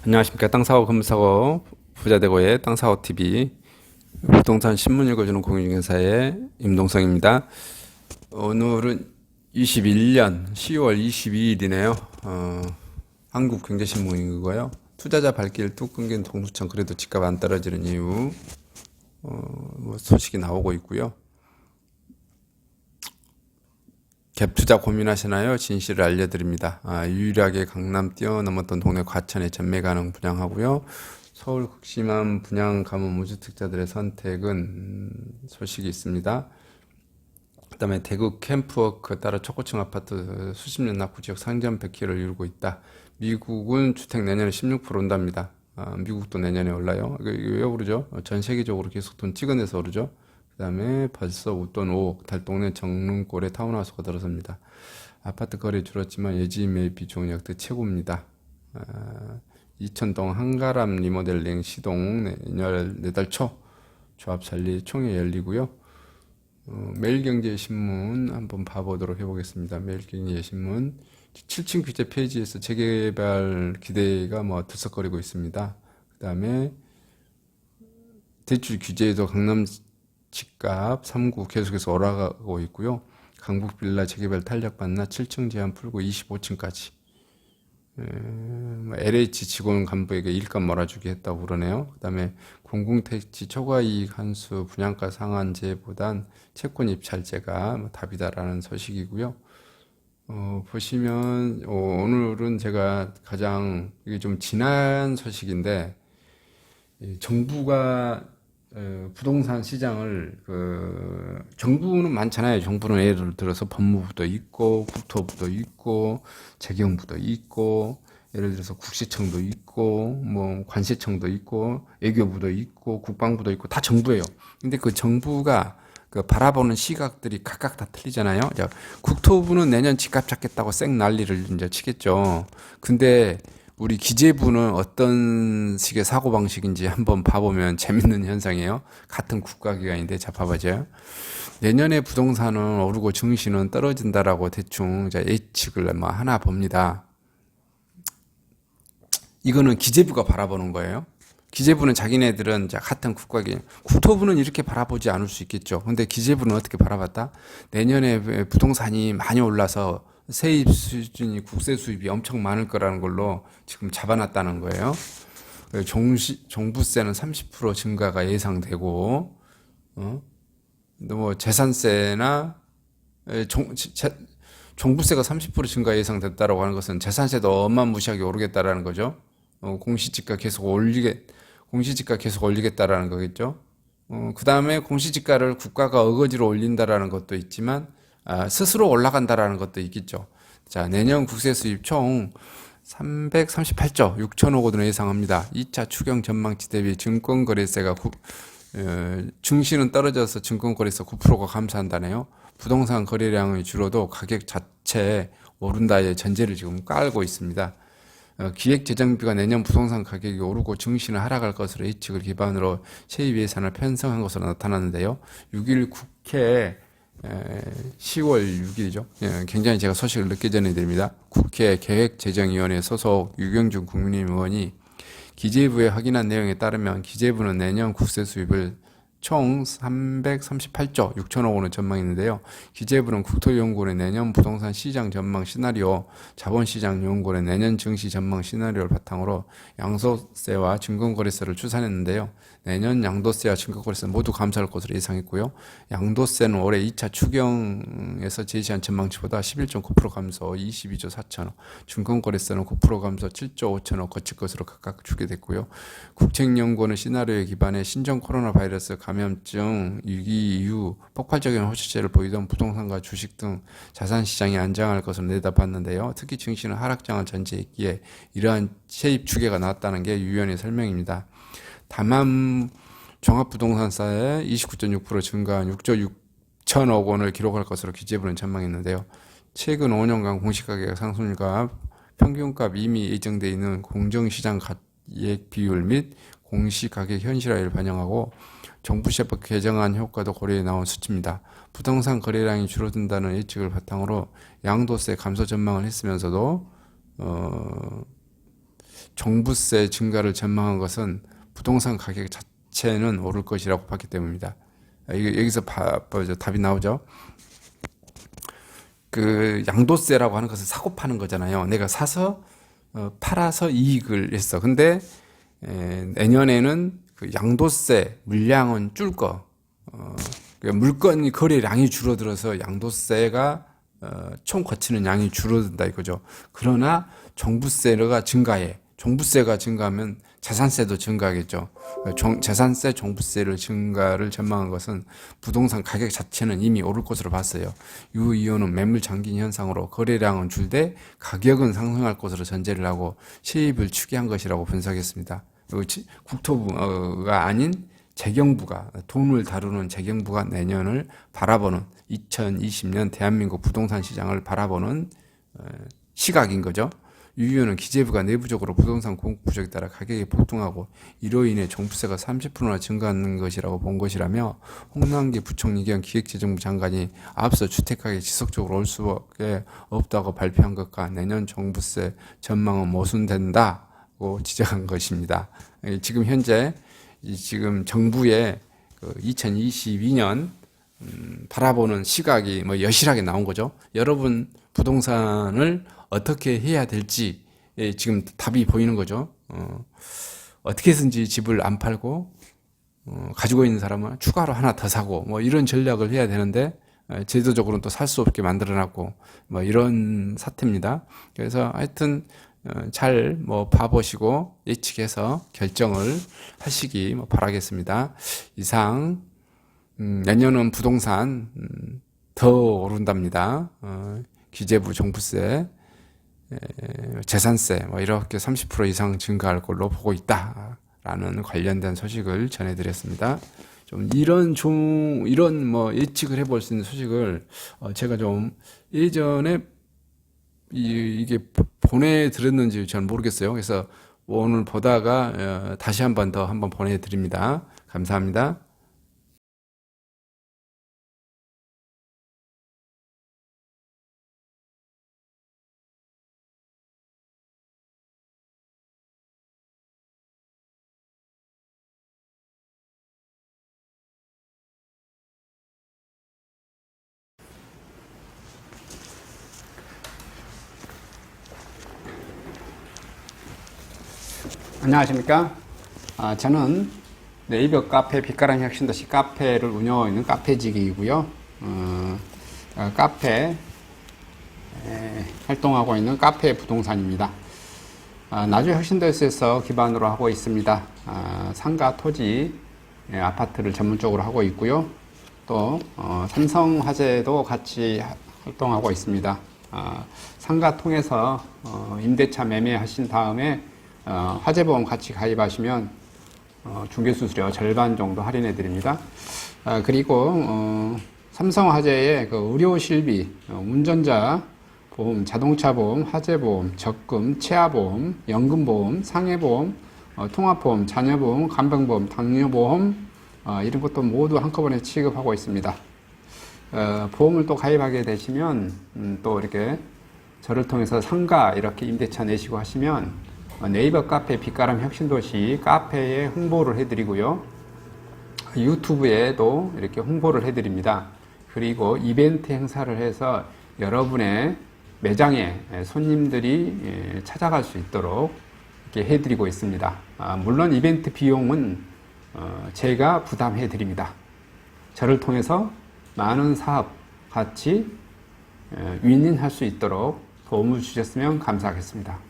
안녕하십니까. 땅사고 금사고 부자되고의 땅사고 TV 부동산 신문 읽어주는 공인중개사의 임동성입니다. 오늘은 21년 10월 22일이네요. 한국경제신문이고요. 투자자 발길 뚝 끊긴 동수천 그래도 집값 안 떨어지는 이유 소식이 나오고 있고요. 갭투자 고민하시나요? 진실을 알려드립니다. 유일하게 강남 뛰어넘었던 동네 과천에 전매 가능 분양하고요. 서울 극심한 분양 가문 무주택자들의 선택은 소식이 있습니다. 그 다음에 대구 캠프워크 따라 초고층 아파트 수십 년 낙후 지역 상점 100km를 이루고 있다. 미국은 주택 내년에 16% 온답니다. 미국도 내년에 올라요. 이거 왜 오르죠? 전 세계적으로 계속 돈 찍어내서 오르죠. 그 다음에 벌써 웃돈 5억, 달동네 정릉골에 타운하우스가 들어섭니다. 아파트 거래 줄었지만 예지 매입 비중은 역대 최고입니다. 이천동 한가람 리모델링 시동 내달 초 조합 설립 총회 열리고요. 매일경제신문 한번 봐보도록 해보겠습니다. 매일경제신문 7층 규제 페이지에서 재개발 기대가 들썩거리고 있습니다. 그 다음에 대출 규제에도 강남 집값 3구 계속해서 올라가고 있고요. 강북 빌라 재개발 탄력 받나 7층 제한 풀고 25층까지. LH 직원 간부에게 일감 몰아주기 했다고 그러네요. 그 다음에 공공택지 초과이익 한수 분양가 상한제보단 채권 입찰제가 답이다라는 소식이고요. 보시면 오늘은 제가 가장 이게 좀 지난 소식인데 정부가 부동산 시장을 정부는 많잖아요. 정부는 예를 들어서 법무부도 있고 국토부도 있고 재경부도 있고 예를 들어서 국세청도 있고 관세청도 있고 외교부도 있고 국방부도 있고 다 정부예요. 근데 그 정부가 바라보는 시각들이 각각 다 틀리잖아요. 국토부는 내년 집값 잡겠다고 쌩 난리를 이제 치겠죠. 근데 우리 기재부는 어떤 식의 사고방식인지 한번 봐보면 재밌는 현상이에요. 같은 국가기관인데, 자, 봐봐줘요. 내년에 부동산은 오르고 증시는 떨어진다라고 대충 예측을 하나 봅니다. 이거는 기재부가 바라보는 거예요. 기재부는 자기네들은 같은 국가기관, 국토부는 이렇게 바라보지 않을 수 있겠죠. 근데 기재부는 어떻게 바라봤다? 내년에 부동산이 많이 올라서 세입 수준이 국세 수입이 엄청 많을 거라는 걸로 지금 잡아놨다는 거예요. 종부세는 30% 증가가 예상되고, 재산세나 종부세가 30% 증가 예상됐다라고 하는 것은 재산세도 어마무시하게 오르겠다라는 거죠. 공시지가 계속 올리겠다라는 거겠죠. 그 다음에 공시지가를 국가가 어거지로 올린다라는 것도 있지만, 스스로 올라간다라는 것도 있겠죠. 자, 내년 국세 수입 총 338조 6천억 원을 예상합니다. 2차 추경 전망치 대비 증권거래세가 증시는 떨어져서 증권거래세 9%가 감소한다네요. 부동산 거래량이 줄어도 가격 자체 오른다의 전제를 지금 깔고 있습니다. 기획재정비가 내년 부동산 가격이 오르고 증시는 하락할 것으로 예측을 기반으로 세입 예산을 편성한 것으로 나타났는데요. 6일 국회 10월 6일이죠. 굉장히 제가 소식을 늦게 전해드립니다. 국회 계획재정위원회 소속 유경준 국민의힘 의원이 기재부에 확인한 내용에 따르면 기재부는 내년 국세 수입을 총 338조 6천억 원을 전망했는데요. 기재부는 국토연구원의 내년 부동산 시장 전망 시나리오, 자본시장연구원의 내년 증시 전망 시나리오를 바탕으로 양도세와 증권거래세를 추산했는데요. 내년 양도세와 증권거래세 모두 감소할 것으로 예상했고요. 양도세는 올해 2차 추경에서 제시한 전망치보다 11.9% 감소 22조 4천억, 증권거래세는 9% 감소 7조 5천억 거칠 것으로 각각 추계됐고요. 국책연구원은 시나리오에 기반해 신종 코로나 바이러스 감염증 위기 이후 폭발적인 호실세를 보이던 부동산과 주식 등 자산시장이 안정할 것으로 내다봤는데요. 특히 증시는 하락장을 전제했기에 이러한 세입 추계가 나왔다는 게 유연의 설명입니다. 다만 종합부동산사에 29.6% 증가한 6조 6천억 원을 기록할 것으로 기재부는 전망했는데요. 최근 5년간 공시가격 상승률과 평균값 이미 예정되어 있는 공정시장 가액 비율 및 공시가격 현실화를 반영하고 정부세법 개정안 효과도 고려해 나온 수치입니다. 부동산 거래량이 줄어든다는 예측을 바탕으로 양도세 감소 전망을 했으면서도 종부세 증가를 전망한 것은 부동산 가격 자체는 오를 것이라고 봤기 때문입니다. 여기서 답이 나오죠. 그 양도세라고 하는 것은 사고 파는 거잖아요. 내가 사서 팔아서 이익을 했어. 근데 내년에는 그 양도세 물량은 줄 거. 그러니까 물건 거래량이 줄어들어서 양도세가 총 거치는 양이 줄어든다 이거죠. 그러나 종부세가 증가해. 종부세가 증가하면 재산세도 증가하겠죠. 재산세, 종부세를 증가를 전망한 것은 부동산 가격 자체는 이미 오를 것으로 봤어요. 이 이유는 매물 잠긴 현상으로 거래량은 줄되 가격은 상승할 것으로 전제를 하고 시입을 추계한 것이라고 분석했습니다. 국토부가 아닌 재경부가, 돈을 다루는 재경부가 내년을 바라보는 2020년 대한민국 부동산 시장을 바라보는 시각인 거죠. 유효는 기재부가 내부적으로 부동산 공급 부족에 따라 가격이 폭등하고 이로 인해 종부세가 30%나 증가하는 것이라고 본 것이라며, 홍남기 부총리 겸 기획재정부 장관이 앞서 주택가격이 지속적으로 올 수밖에 없다고 발표한 것과 내년 종부세 전망은 모순된다고 지적한 것입니다. 지금 현재 지금 정부의 2022년 바라보는 시각이 여실하게 나온 거죠. 여러분 부동산을 어떻게 해야 될지 지금 답이 보이는 거죠. 어떻게 해서든지 집을 안 팔고 가지고 있는 사람은 추가로 하나 더 사고 이런 전략을 해야 되는데 제도적으로는 또 살 수 없게 만들어놨고 이런 사태입니다. 그래서 하여튼 잘 봐보시고 예측해서 결정을 하시기 바라겠습니다. 이상 내년은 부동산 더 오른답니다. 기재부 종부세, 재산세 이렇게 30% 이상 증가할 걸로 보고 있다라는 관련된 소식을 전해드렸습니다. 좀 이런 예측을 해볼 수 있는 소식을 제가 좀 예전에 이게 보내드렸는지 잘 모르겠어요. 그래서 오늘 보다가 다시 한번 보내드립니다. 감사합니다. 안녕하십니까. 저는 네이버 카페 빛가람 혁신도시 카페를 운영하고 있는 카페직이고요. 카페 활동하고 있는 카페 부동산입니다. 나주 혁신도시에서 기반으로 하고 있습니다. 상가, 토지, 아파트를 전문적으로 하고 있고요. 또 삼성화재도 같이 활동하고 있습니다. 상가 통해서 임대차 매매하신 다음에 화재보험 같이 가입하시면 중개수수료 절반 정도 할인해 드립니다. 그리고 삼성화재의 그 의료실비, 운전자 보험, 자동차 보험, 화재보험, 적금, 치아보험, 연금보험, 상해보험, 통합보험, 자녀보험, 간병보험, 당뇨보험 이런 것도 모두 한꺼번에 취급하고 있습니다. 보험을 또 가입하게 되시면 또 이렇게 저를 통해서 상가 이렇게 임대차 내시고 하시면 네이버 카페 빛가람 혁신도시 카페에 홍보를 해드리고요. 유튜브에도 이렇게 홍보를 해드립니다. 그리고 이벤트 행사를 해서 여러분의 매장에 손님들이 찾아갈 수 있도록 이렇게 해드리고 있습니다. 물론 이벤트 비용은 제가 부담해 드립니다. 저를 통해서 많은 사업 같이 윈윈할 수 있도록 도움을 주셨으면 감사하겠습니다.